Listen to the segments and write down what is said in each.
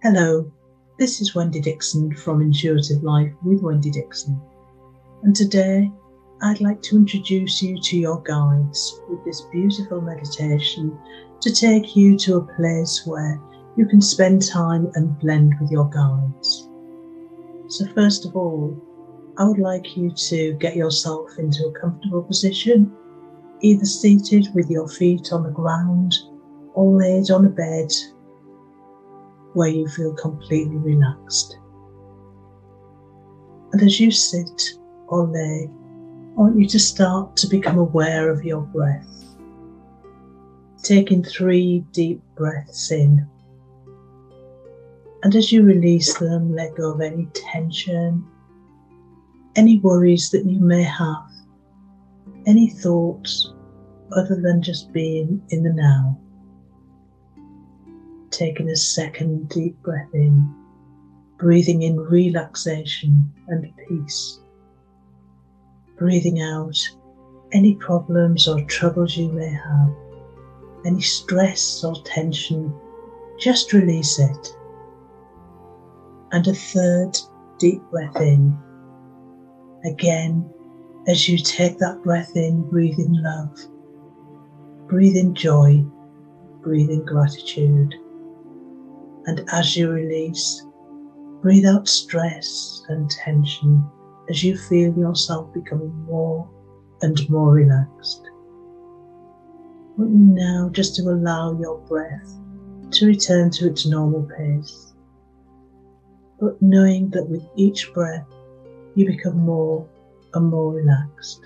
Hello, this is Wendy Dixon from Intuitive Life with Wendy Dixon, and today I'd like to introduce you to your guides with this beautiful meditation to take you to a place where you can spend time and blend with your guides. So first of all, I would like you to get yourself into a comfortable position, either seated with your feet on the ground or laid on a bed where you feel completely relaxed. And as you sit or lay, I want you to start to become aware of your breath. Taking 3 deep breaths in. And as you release them, let go of any tension, any worries that you may have, any thoughts other than just being in the now. Taking a second deep breath in, breathing in relaxation and peace. Breathing out any problems or troubles you may have, any stress or tension, just release it. And a third deep breath in. Again, as you take that breath in, breathe in love, breathe in joy, breathe in gratitude. And as you release, breathe out stress and tension as you feel yourself becoming more and more relaxed. I want you now just to allow your breath to return to its normal pace, but knowing that with each breath you become more and more relaxed.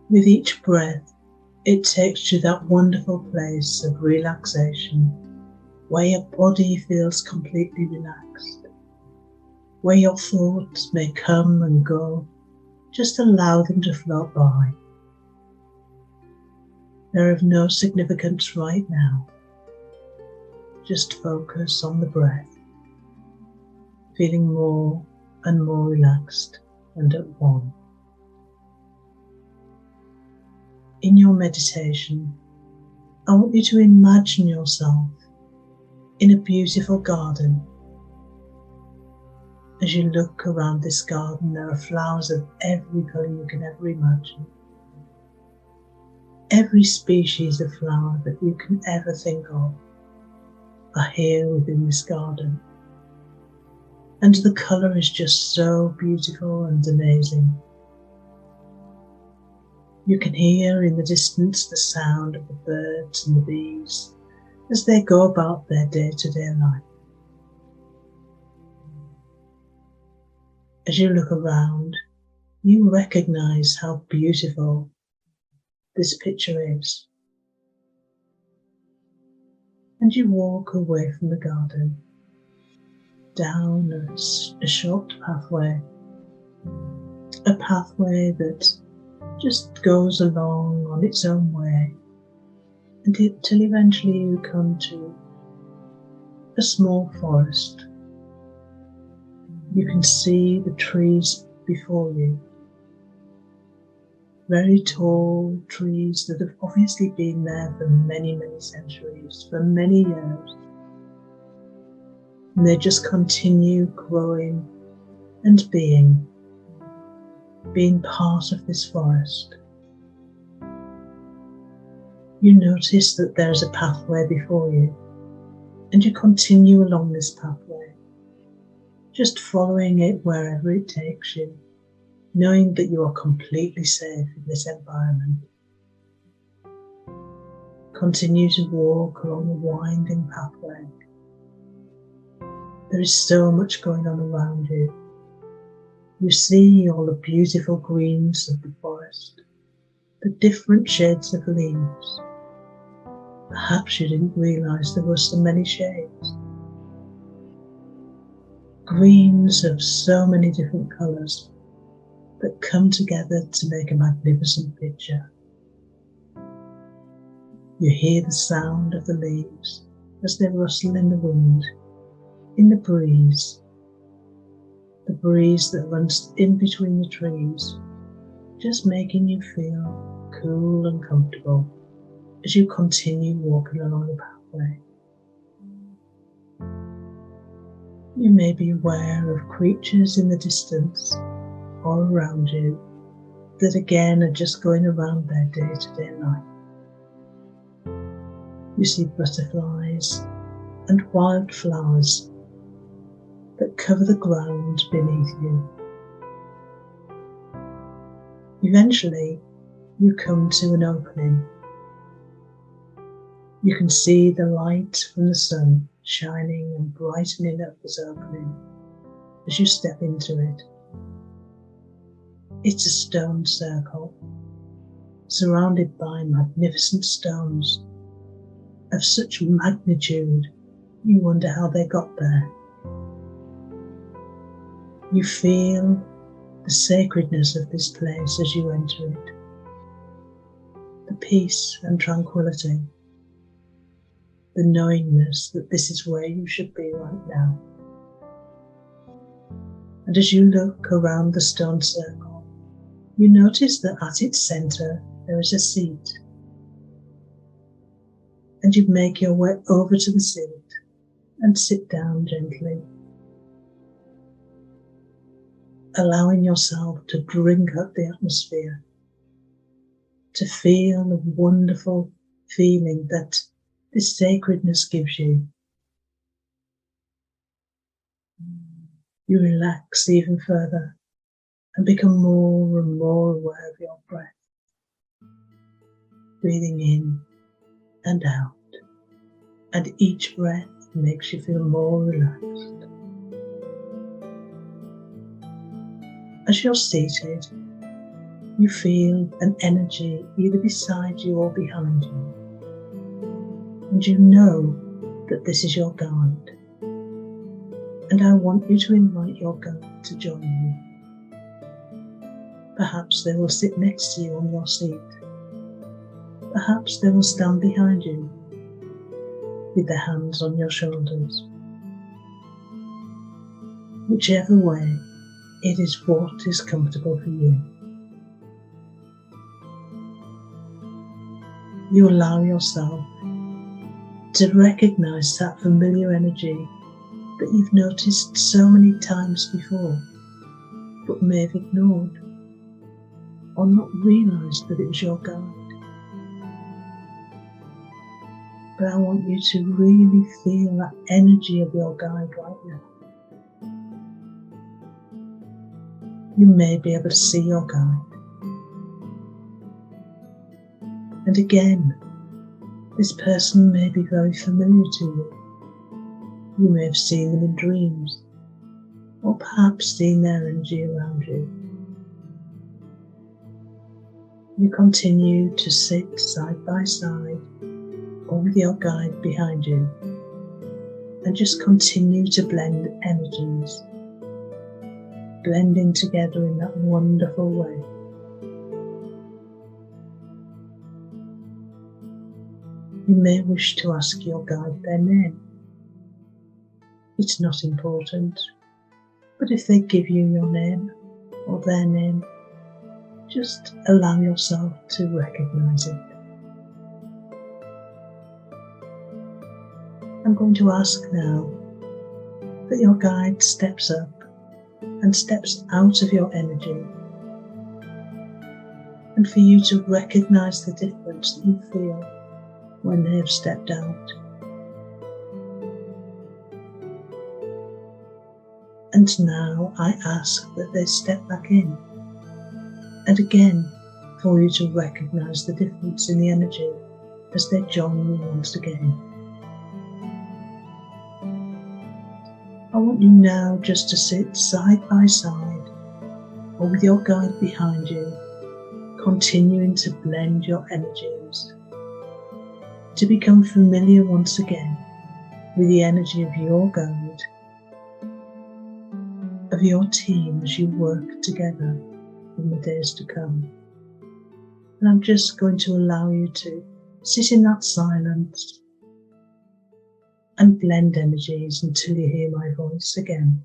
With each breath, it takes you to that wonderful place of relaxation, where your body feels completely relaxed, where your thoughts may come and go. Just allow them to float by. They're of no significance right now. Just focus on the breath, feeling more and more relaxed and at one. In your meditation, I want you to imagine yourself in a beautiful garden. As you look around this garden, there are flowers of every colour you can ever imagine. Every species of flower that you can ever think of are here within this garden. And the colour is just so beautiful and amazing. You can hear in the distance the sound of the birds and the bees as they go about their day-to-day life. As you look around, you recognise how beautiful this picture is. And you walk away from the garden, down a short pathway, a pathway that just goes along on its own way, until eventually you come to a small forest. You can see the trees before you, very tall trees that have obviously been there for many, many centuries, for many years. And they just continue growing and being part of this forest. You notice that there is a pathway before you, and you continue along this pathway, just following it wherever it takes you, knowing that you are completely safe in this environment. Continue to walk along the winding pathway. There is so much going on around you. You see all the beautiful greens of the forest, the different shades of leaves. Perhaps you didn't realise there were so many shades. Greens of so many different colours that come together to make a magnificent picture. You hear the sound of the leaves as they rustle in the wind, in the breeze that runs in between the trees, just making you feel cool and comfortable as you continue walking along the pathway. You may be aware of creatures in the distance or around you that again are just going around their day-to-day life. You see butterflies and wildflowers that cover the ground beneath you. Eventually, you come to an opening. You can see the light from the sun shining and brightening up this opening as you step into it. It's a stone circle, surrounded by magnificent stones of such magnitude you wonder how they got there. You feel the sacredness of this place as you enter it, the peace and tranquility, the knowingness that this is where you should be right now. And as you look around the stone circle, you notice that at its centre there is a seat, and you make your way over to the seat and sit down gently, allowing yourself to drink up the atmosphere, to feel the wonderful feeling that this sacredness gives you. You relax even further and become more and more aware of your breath, breathing in and out, and each breath makes you feel more relaxed. As you're seated, you feel an energy either beside you or behind you, and you know that this is your guide. And I want you to invite your guide to join you. Perhaps they will sit next to you on your seat. Perhaps they will stand behind you with their hands on your shoulders. Whichever way, it is what is comfortable for you. You allow yourself to recognize that familiar energy that you've noticed so many times before, but may have ignored or not realized that it was your guide. But I want you to really feel that energy of your guide right now. You may be able to see your guide. And again, this person may be very familiar to you. You may have seen them in dreams, or perhaps seen their energy around you. You continue to sit side by side, or with your guide behind you, and just continue to blend energies, blending together in that wonderful way. You may wish to ask your guide their name. It's not important, but if they give you your name or their name, just allow yourself to recognize it. I'm going to ask now that your guide steps up and steps out of your energy, and for you to recognize the difference that you feel when they have stepped out. And now I ask that they step back in, and again for you to recognize the difference in the energy as they join you once again. I want you now just to sit side by side, or with your guide behind you, continuing to blend your energies, to become familiar once again with the energy of your guide, of your team as you work together in the days to come. And I'm just going to allow you to sit in that silence and blend energies until you hear my voice again.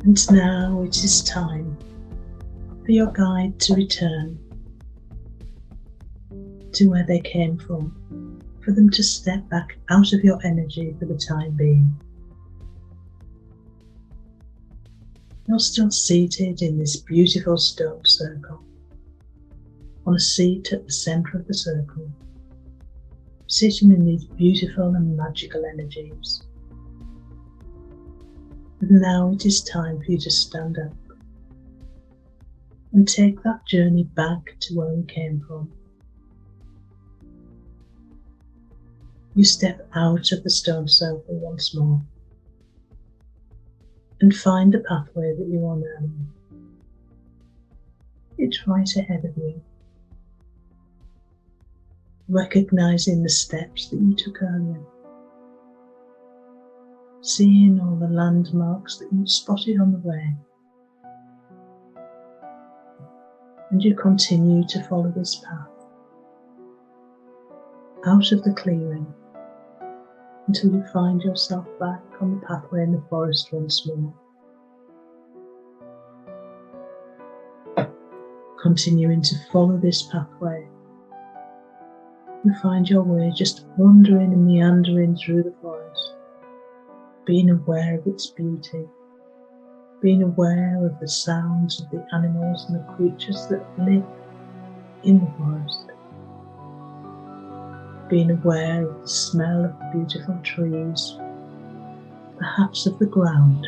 And now it is time for your guide to return to where they came from, for them to step back out of your energy for the time being. You're still seated in this beautiful stone circle, on a seat at the centre of the circle, sitting in these beautiful and magical energies. And now it is time for you to stand up and take that journey back to where we came from. You step out of the stone circle once more and find the pathway that you are now in. It's right ahead of you, recognizing the steps that you took earlier, seeing all the landmarks that you spotted on the way, and you continue to follow this path out of the clearing until you find yourself back on the pathway in the forest once more. Continuing to follow this pathway, you find your way just wandering and meandering through the forest, being aware of its beauty, being aware of the sounds of the animals and the creatures that live in the forest, being aware of the smell of the beautiful trees, perhaps of the ground.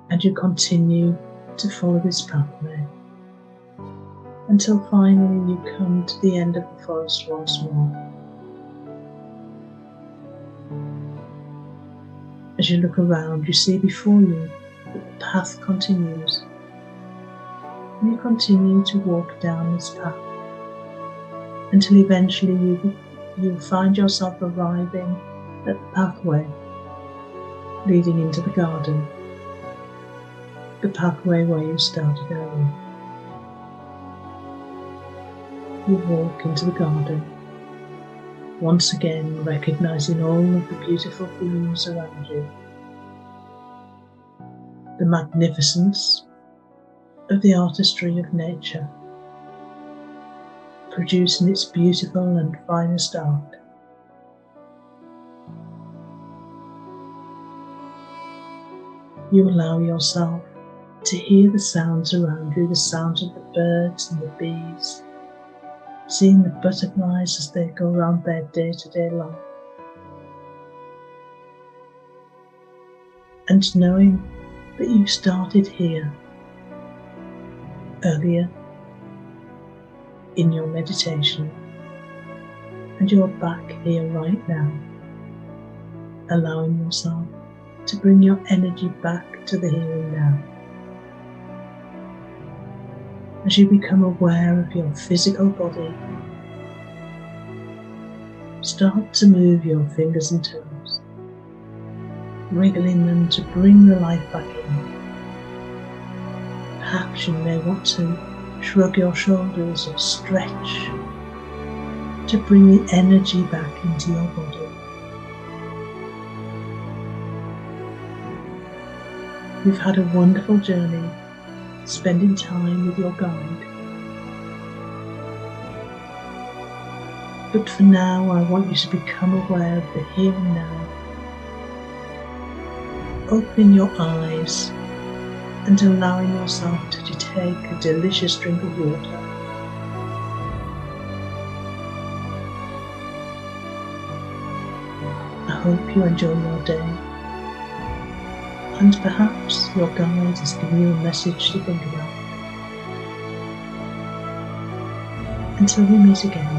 And you continue to follow this pathway until finally you come to the end of the forest once more. As you look around, you see before you that the path continues, and you continue to walk down this path until eventually you'll find yourself arriving at the pathway leading into the garden, the pathway where you started earlier. You walk into the garden, once again recognizing all of the beautiful blooms around you, the magnificence of the artistry of nature, producing its beautiful and finest art. You allow yourself to hear the sounds around you, the sounds of the birds and the bees, seeing the butterflies as they go around their day-to-day life, and knowing that you started here earlier in your meditation, and you're back here right now, allowing yourself to bring your energy back to the here and now. As you become aware of your physical body, start to move your fingers and toes, wriggling them to bring the life back in. Perhaps you may want to shrug your shoulders or stretch to bring the energy back into your body. You've had a wonderful journey spending time with your guide. But for now, I want you to become aware of the here and now. Opening your eyes and allowing yourself to take a delicious drink of water. I hope you enjoy your day, and perhaps your guide has given you a message to think about. Until we meet again,